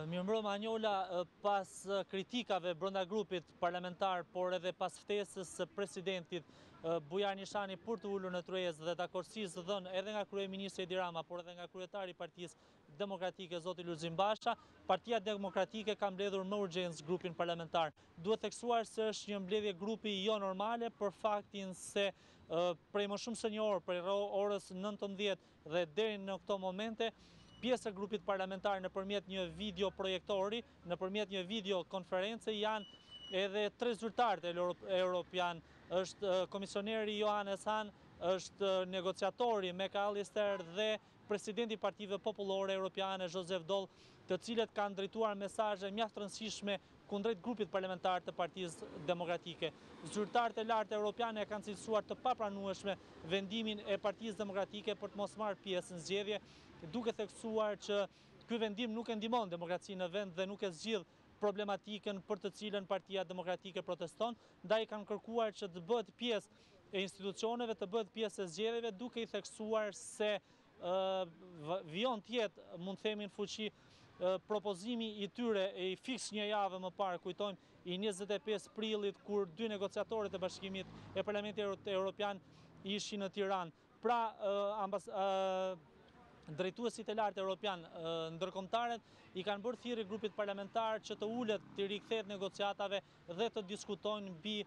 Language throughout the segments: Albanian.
Mirëmbrëma Anjola, pas kritikave brenda grupit parlamentar, por edhe pas ftesës së presidentit Bujar Nishani për të ulur në tryezë dhe dakordësisë dhënë edhe nga kryeministri Edi Rama, por edhe nga kryetari i Partisë Demokratike zoti Lulzim Basha, Partia Demokratike ka mbledhur më urgjencë grupin parlamentar. Duhet theksuar se është një mbledhje grupi jo normale për faktin se prej më shumë se një orë, prej orës 19 dhe deri në këto momente, pjesë e grupit parlamentar nëpërmjet një video projektori, nëpërmjet një video konference janë edhe tre zyrtarët europian, është komisioneri Johannes Hahn, është negociatori McAllister dhe presidenti i Partive Popullore Europiane Joseph Daul, të cilët kanë drejtuar mesazhe mjaft rëndësishme kundrejt grupit parlamentar të Partisë Demokratike. Zyrtarët e lartë europiane kanë cilësuar të papranueshme vendimin e Partisë Demokratike për të mos marrë pjesë në zgjedhje, duke theksuar që ky vendim nuk e ndihmon demokracinë në vend dhe nuk e zgjidh problematikën për të cilën Partia Demokratike proteston, ndaj kanë kërkuar që të bëhet pjesë e institucioneve, të bëhet pjesë e zgjedhjeve, duke i theksuar se vijon tjetë, mund themi në fuqi, propozimi i tyre i fiks një javë më parë, kujtojmë i 25 prillit, kur dy negociatorët e Bashkimit e Parlamentit Evropian ishin në Tiranë. Pra, drejtuesit e lartë europian ndërkombëtarët i kanë bërë thirrje grupit parlamentar që të ulet, të rikthehet negociatave dhe të diskutojnë mbi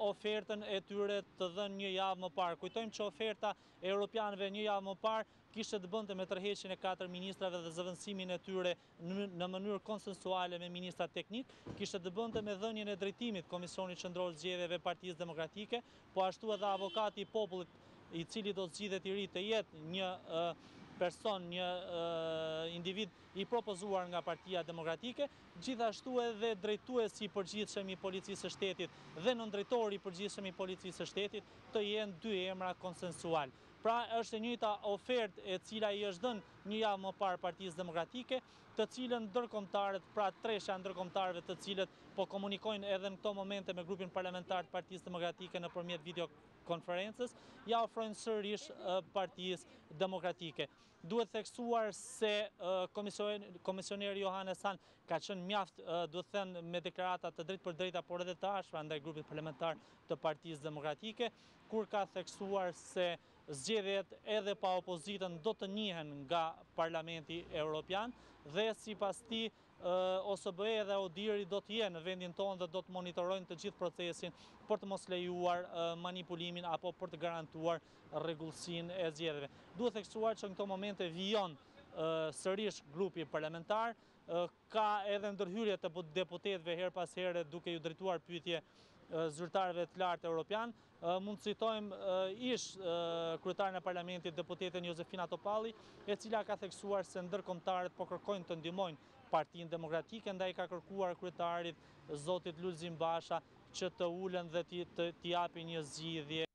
ofertën e tyre të dhënë një javë më parë. Kujtojmë që oferta e europianëve një javë më parë kishte të bënte me tërheqjen e 4 ministrave dhe zëvendësimin e tyre në mënyrë konsensuale me ministra teknik, kishte të bënte me dhënien e drejtimit Komisionit Qendror Zgjedhjeve Partisë Demokratike, po ashtu edhe avokati i popullit i cili do zgjidhet i ri të jetë një person, një individ i propozuar nga Partia Demokratike, gjithashtu edhe drejtuesi i përgjithshëm i Policisë së Shtetit dhe nëndrejtori i përgjithshëm i Policisë së Shtetit të jenë dy emra konsensual. Pra është e njëjta ofertë e cila i është dhënë një javë më parë Partisë Demokratike, të cilën ndërkombëtarët, pra treshja ndërkombëtarëve të cilët po komunikojnë edhe në këto momente me grupin parlamentar të Partisë Demokratike nëpërmjet videokonferencës, ja ofrojnë sërish Partisë Demokratike. Duhet theksuar se komisioneri Johannes Hahn ka qenë mjaft, duhet thënë, me deklarata të drejtë për drejta, por edhe të ashpra ndaj grupit parlamentar të Partisë Demokratike, kur ka theksuar se zgjedhjet edhe pa opozitën do të njihen nga Parlamenti Evropian dhe sipas tij OSBE dhe ODIHR do të jenë në vendin tonë dhe do të monitorojnë të gjithë procesin për të mos lejuar manipulimin apo për të garantuar rregullsinë e zgjedhjeve. Duhet theksuar që në këto momente vijon sërish grupi parlamentar, ka edhe ndërhyrje të deputetëve her pas here duke ju drejtuar pyetje zyrtarëve të lartë europian. Mund të citojmë ish kryetaren e Parlamentit, deputeten Josefina Topalli, e cila ka theksuar se ndërkombëtarët po kërkojnë të ndihmojnë Partinë Demokratike, ndaj ka kërkuar kryetarit zotit Lulzim Basha që të ulen dhe t'i japin një zgjidhje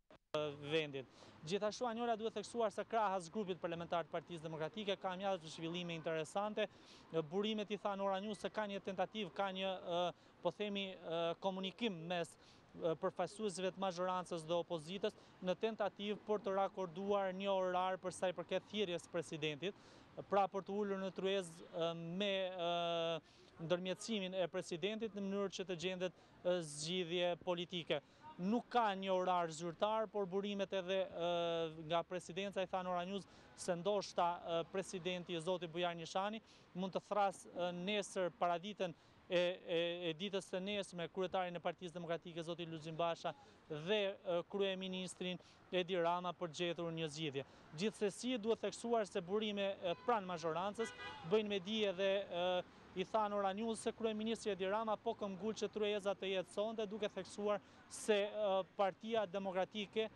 vendit. Gjithashtu Anjola duhet theksuar se krahas grupit parlamentar të Partisë Demokratike ka mjaft zhvillime interesante. Burimet i thanë Ora News se ka një tentativë, ka një, po themi, komunikim mes përfaqësuesve të mazhorancës dhe opozitës në tentativë për të rakorduar një orar për sa i përket thirrjes së presidentit, pra për të ulur në tryezë me ndërmjetësimin e presidentit në mënyrë që të gjendet zgjidhje politike. Nuk ka një orar zyrtar, por burimet edhe nga presidenca i thanë Ora News se ndoshta presidenti zoti Bujar Nishani mund të thrasë nesër paraditën e ditës së nesërme kryetarin e Partisë Demokratike zoti Lulzim Basha dhe kryeministrin Edi Rama për gjetur një zgjidhje. Gjithsesi duhet theksuar se burime pranë mazhorancës bëjnë me dije dhe i thanë Ora News se kryeministri Edi Rama po këmbgul që tryeza të jetë sonte, duke theksuar se Partia Demokratike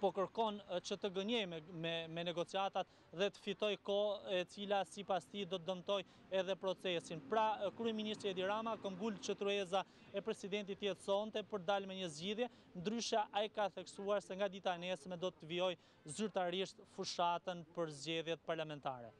po kërkon që të gënjejë me negociatat dhe të fitoj kohë e cila sipas tij do të dëmtojë edhe procesin. Pra, kryeministri Edi Rama këmbgul që tryeza e presidentit të jetë sonte për të dalë me një zgjidhje, ndryshe ai ka theksuar se nga dita e nesërme do të vijojë zyrtarisht fushatën për zgjedhjet parlamentare.